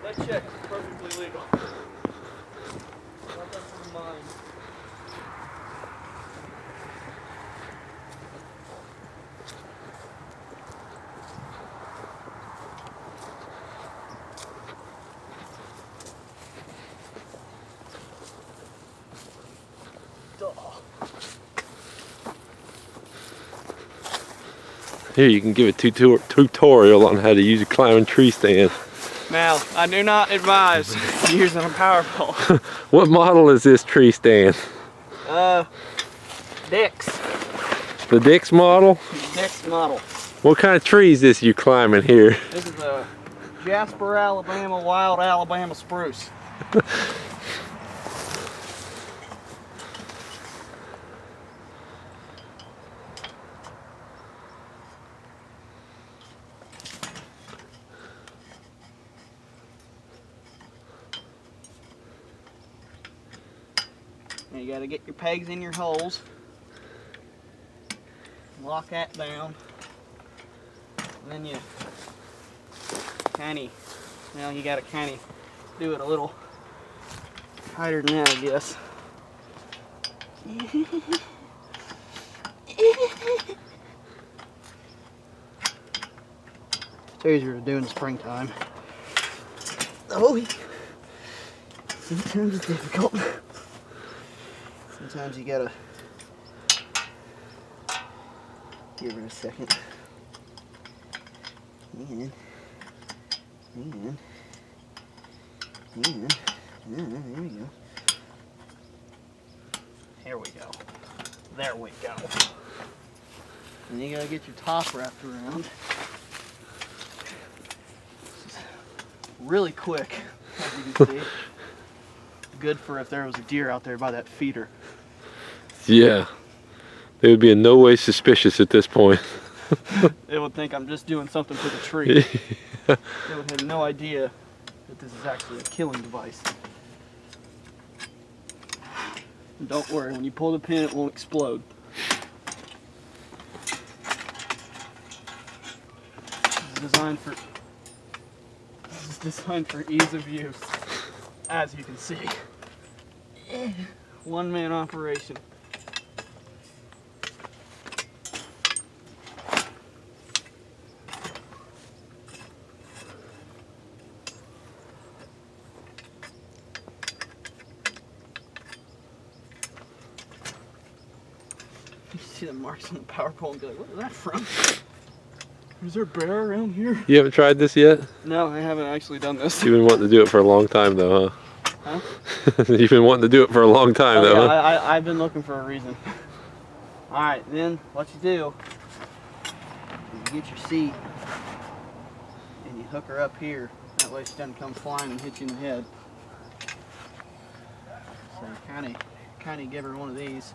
That check is perfectly legal. Not up to mine. Here, you can give a tutorial on how to use a climbing tree stand. Now, I do not advise using a power pole. What model is this tree stand? Dix. The Dix model? Dix model. What kind of tree is this you climbing here? This is a Jasper, Alabama, wild Alabama spruce. Now you gotta get your pegs in your holes. Lock that down. And then you well, you gotta kinda do it a little tighter than that, I guess. It's easier to do in the springtime. Oh, sometimes it's difficult. Sometimes you gotta give it a second. And there we go. Here we go. There we go. And you gotta get your top wrapped around. This is really quick, as you can see. Good for if there was a deer out there by that feeder. Yeah. They would be in no way suspicious at this point. They would think I'm just doing something for the tree. They would have no idea that this is actually a killing device. And don't worry, when you pull the pin, it won't explode. This is designed for ease of use, as you can see. One-man operation. You see the marks on the power pole and be like, what is that from? Is there a bear around here? You haven't tried this yet? No, I haven't actually done this. You've been wanting to do it for a long time though, huh? Huh? You've been wanting to do it for a long time though, yeah, huh? I've been looking for a reason. Alright, then what you do is you get your seat and you hook her up here. That way she doesn't come flying and hit you in the head. So you kinda give her one of these.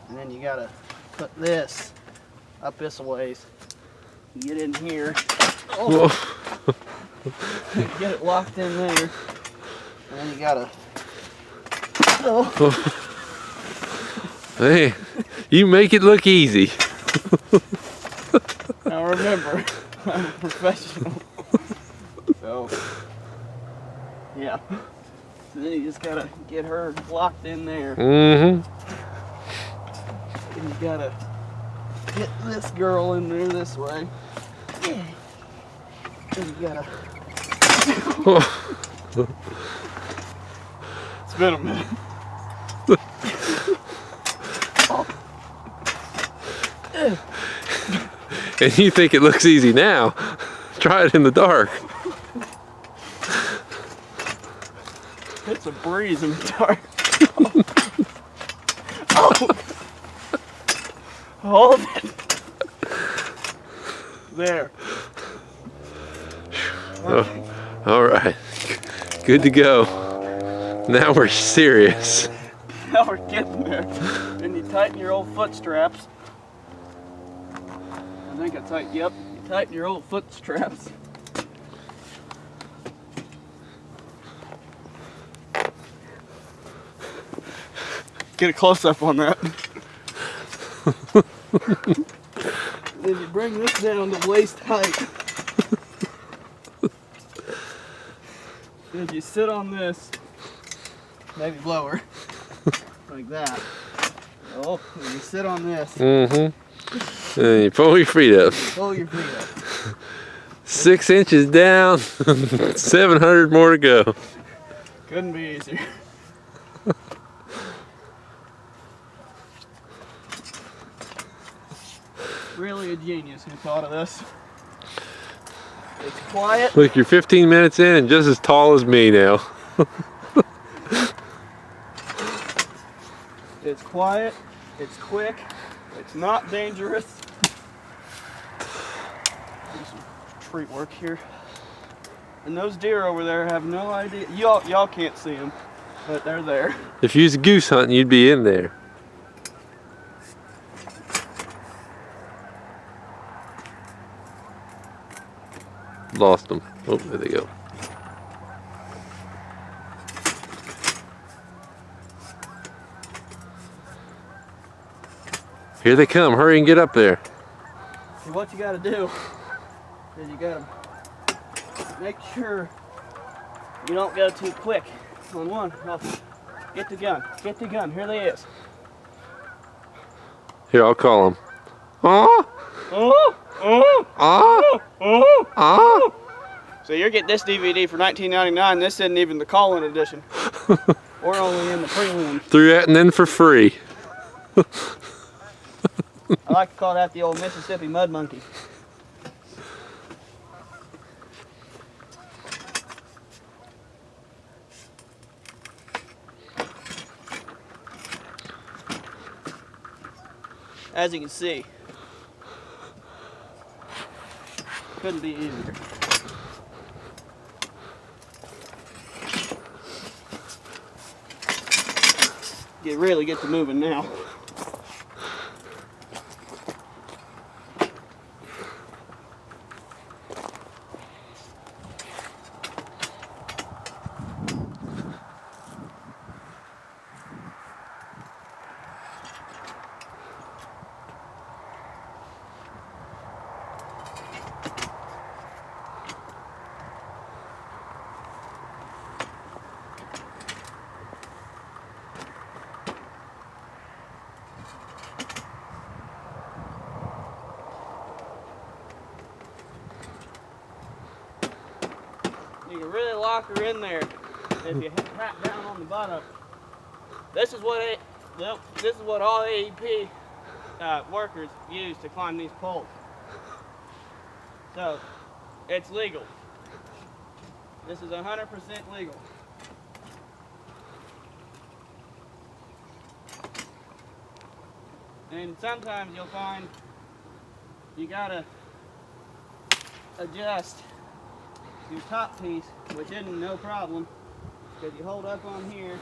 And then you gotta put this up this ways. You get in here. Oh. Get it locked in there. And then you gotta. Oh. Hey, you make it look easy. Now remember, I'm a professional. So, yeah. So then you just gotta get her locked in there. Mm-hmm. And you gotta get this girl in there this way. And you gotta. It's been a minute. And you think it looks easy now? Try it in the dark. It's a breeze in the dark. Oh. Hold it. There. Oh, all right. Good to go. Now we're serious. Now we're getting there. Then you tighten your old foot straps. I think I tightened, yep. You tighten your old foot straps. Get a close up on that. Then you bring this down to waist height. is you sit on this, maybe lower, like that. Oh, you sit on this. Mm-hmm. And you pull your feet up. Pull your feet up. 6 inches down, 700 more to go. Couldn't be easier. Really a genius who thought of this. It's quiet. Look, you're 15 minutes in and just as tall as me now. It's quiet. It's quick. It's not dangerous. Do some treat work here. And those deer over there have no idea. Y'all can't see them, but they're there. If you was goose hunting, you'd be in there. Lost them. Oh, there they go. Here they come. Hurry and get up there. See, what you gotta do is you gotta make sure you don't go too quick on one. No, get the gun. Get the gun. Here they is. Here, I'll call them. Ah! Oh! Oh! Ah! Oh! Ah! So you're getting this DVD for $19.99. This isn't even the call-in edition. We're only in the prelim. Threw that and then for free. I like to call that the old Mississippi mud monkey. As you can see, couldn't be easier. You really get to moving now. You can really lock her in there if you pat down on the bottom. This is what all AEP workers use to climb these poles. So it's legal. This is 100% legal. And sometimes you'll find you gotta adjust your top piece, which isn't no problem, because you hold up on here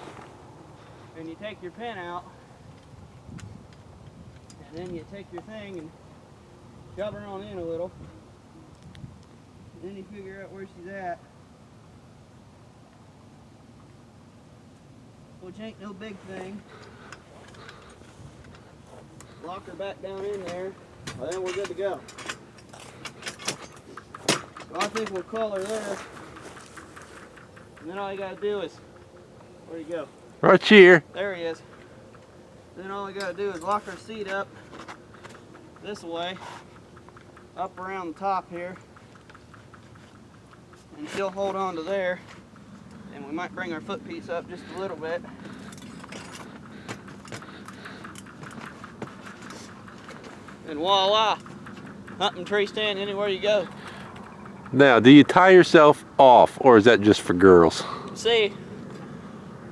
and you take your pin out, and then you take your thing and shove her on in a little, and then you figure out where she's at, which ain't no big thing. Lock her back down in there, well, then we're good to go. So I think we'll call her there. And then all you gotta do is, where'd he go? Right here. There he is. Then all we gotta do is lock our seat up this way, up around the top here. And she'll hold on to there. And we might bring our foot piece up just a little bit. And voila! Hunting tree stand anywhere you go. Now, do you tie yourself off, or is that just for girls? See,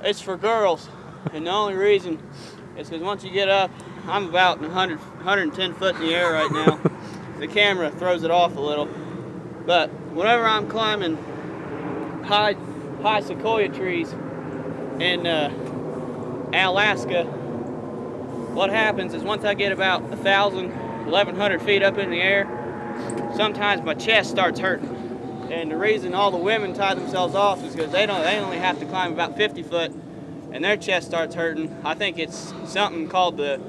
it's for girls, and the only reason is because once you get up, I'm about 110 foot in the air right now. The camera throws it off a little, but whenever I'm climbing high sequoia trees in Alaska, what happens is once I get about 1,100 feet up in the air, sometimes my chest starts hurting. And the reason all the women tie themselves off is because they only have to climb about 50 foot and their chest starts hurting. I think it's something called the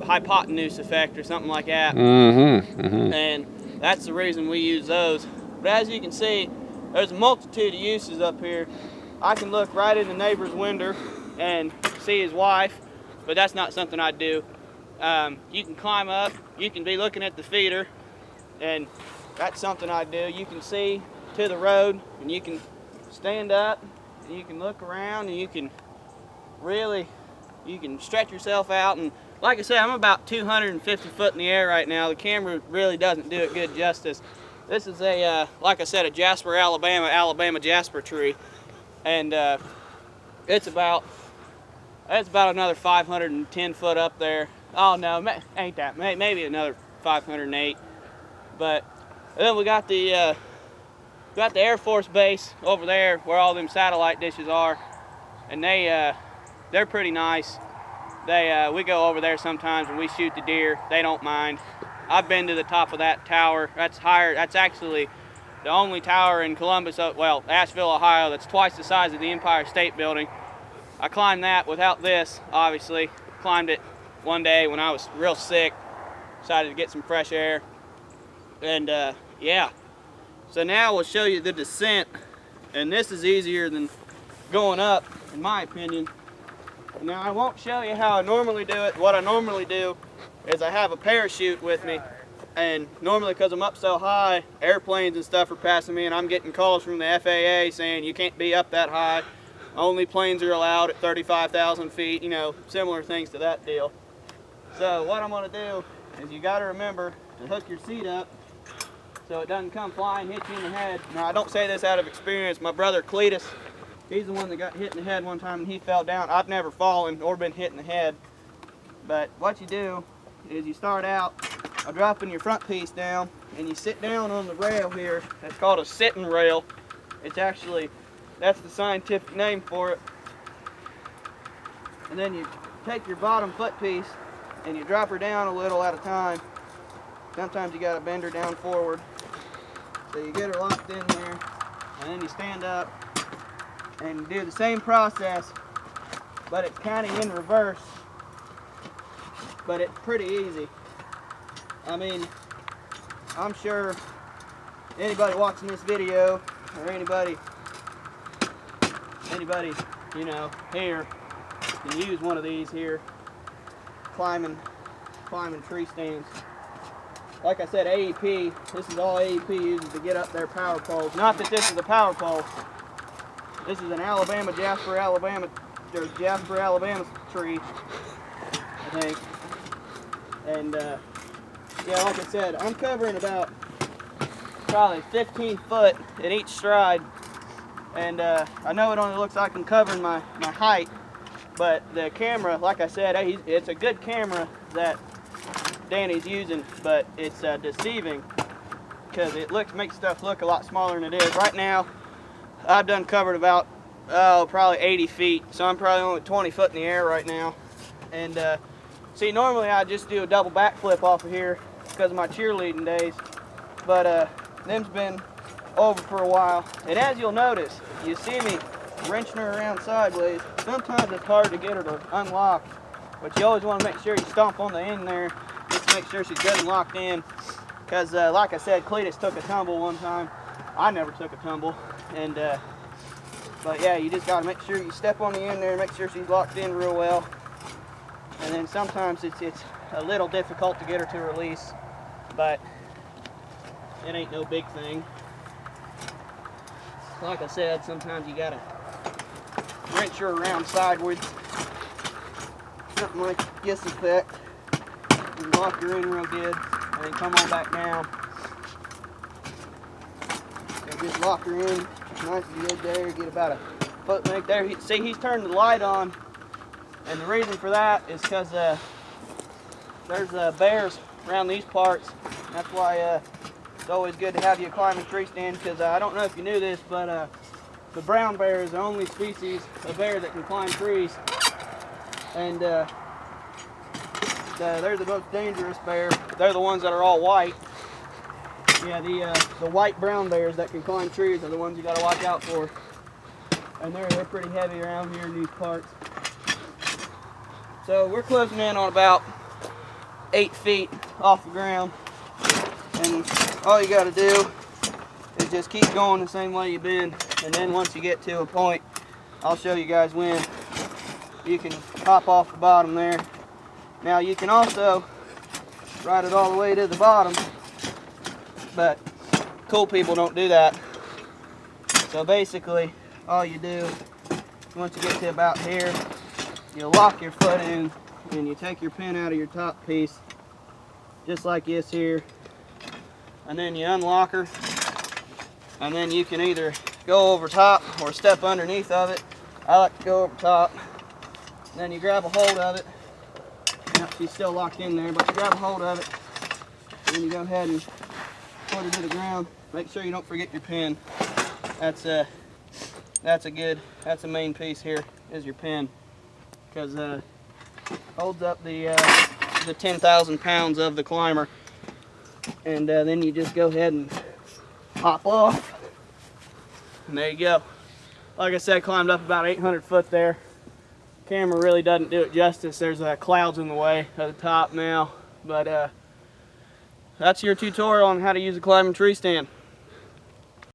hypotenuse effect or something like that. Mm-hmm. Mm-hmm. And that's the reason we use those. But as you can see, there's a multitude of uses up here. I can look right in the neighbor's window and see his wife, but that's not something I do. You can climb up, you can be looking at the feeder, and that's something I do. You can see to the road, and you can stand up, and you can look around, and you can stretch yourself out. And like I said, I'm about 250 foot in the air right now. The camera really doesn't do it good justice. This is a, like I said, a Jasper, Alabama Jasper tree, and it's about another 510 foot up there. Oh no, ain't that? Maybe another 508. But then we got the Air Force base over there where all them satellite dishes are, and they're pretty nice. We go over there sometimes and we shoot the deer. They don't mind. I've been to the top of that tower. That's higher. That's actually the only tower in Columbus, well, Asheville, Ohio, that's twice the size of the Empire State Building. I climbed that without this, obviously. Climbed it one day when I was real sick. Decided to get some fresh air. And yeah. So now we'll show you the descent. And this is easier than going up, in my opinion. Now I won't show you how I normally do it. What I normally do is I have a parachute with me. And normally, because I'm up so high, airplanes and stuff are passing me, and I'm getting calls from the FAA saying you can't be up that high. Only planes are allowed at 35,000 feet, you know, similar things to that deal. So what I'm going to do is you got to remember to hook your seat up so it doesn't come flying, hit you in the head. Now I don't say this out of experience. My brother Cletus, he's the one that got hit in the head one time and he fell down. I've never fallen or been hit in the head. But what you do is you start out by dropping your front piece down and you sit down on the rail here. That's called a sitting rail. It's actually, that's the scientific name for it. And then you take your bottom foot piece and you drop her down a little at a time. Sometimes you got to bend her down forward. So you get her locked in there, and then you stand up and do the same process, but it's kind of in reverse. But it's pretty easy. I mean, I'm sure anybody watching this video or anybody, you know, here can use one of these here, climbing tree stands. Like I said, AEP, this is all AEP uses to get up their power poles. Not that this is a power pole. This is an Jasper, Alabama tree, I think. And yeah, like I said, I'm covering about probably 15 foot in each stride. And I know it only looks like I'm covering my height, but the camera, like I said, it's a good camera that Danny's using, but it's deceiving because it makes stuff look a lot smaller than it is. Right now, I've done covered about probably 80 feet, so I'm probably only 20 foot in the air right now. And see, normally I just do a double backflip off of here because of my cheerleading days, but them's been over for a while. And as you'll notice, you see me wrenching her around sideways. Sometimes it's hard to get her to unlock, but you always want to make sure you stomp on the end there just to make sure she's good and locked in. Because like I said, Cletus took a tumble one time. I never took a tumble. And but yeah, you just got to make sure you step on the end there and make sure she's locked in real well. And then sometimes it's a little difficult to get her to release, but it ain't no big thing. Like I said, sometimes you gotta wrench her around sideways, something like this effect, and lock her in real good, and then come on back down. And just lock her in nice and good there, get about a foot length there. See, he's turned the light on, and the reason for that is because there's bears around these parts. That's why it's always good to have you climb a tree stand, because I don't know if you knew this, but the brown bear is the only species of bear that can climb trees. And they're the most dangerous bear. They're the ones that are all white. Yeah, the white brown bears that can climb trees are the ones you got to watch out for. And they're pretty heavy around here in these parts. So we're closing in on about 8 feet off the ground. And all you got to do is just keep going the same way you've been, and then once you get to a point, I'll show you guys when you can hop off the bottom there. Now you can also ride it all the way to the bottom, but cool people don't do that. So basically, all you do, once you get to about here, you lock your foot in, and you take your pin out of your top piece, just like this here, and then you unlock her, and then you can either go over top or step underneath of it. I like to go over top. Then you grab a hold of it. Yep, she's still locked in there, but you grab a hold of it, and then you go ahead and put her to the ground. Make sure you don't forget your pin. That's a main piece here, is your pin, because holds up the 10,000 pounds of the climber. And then you just go ahead and hop off, and there you go. Like I said, climbed up about 800 foot there. Camera really doesn't do it justice. There's clouds in the way at the top now, but that's your tutorial on how to use a climbing tree stand.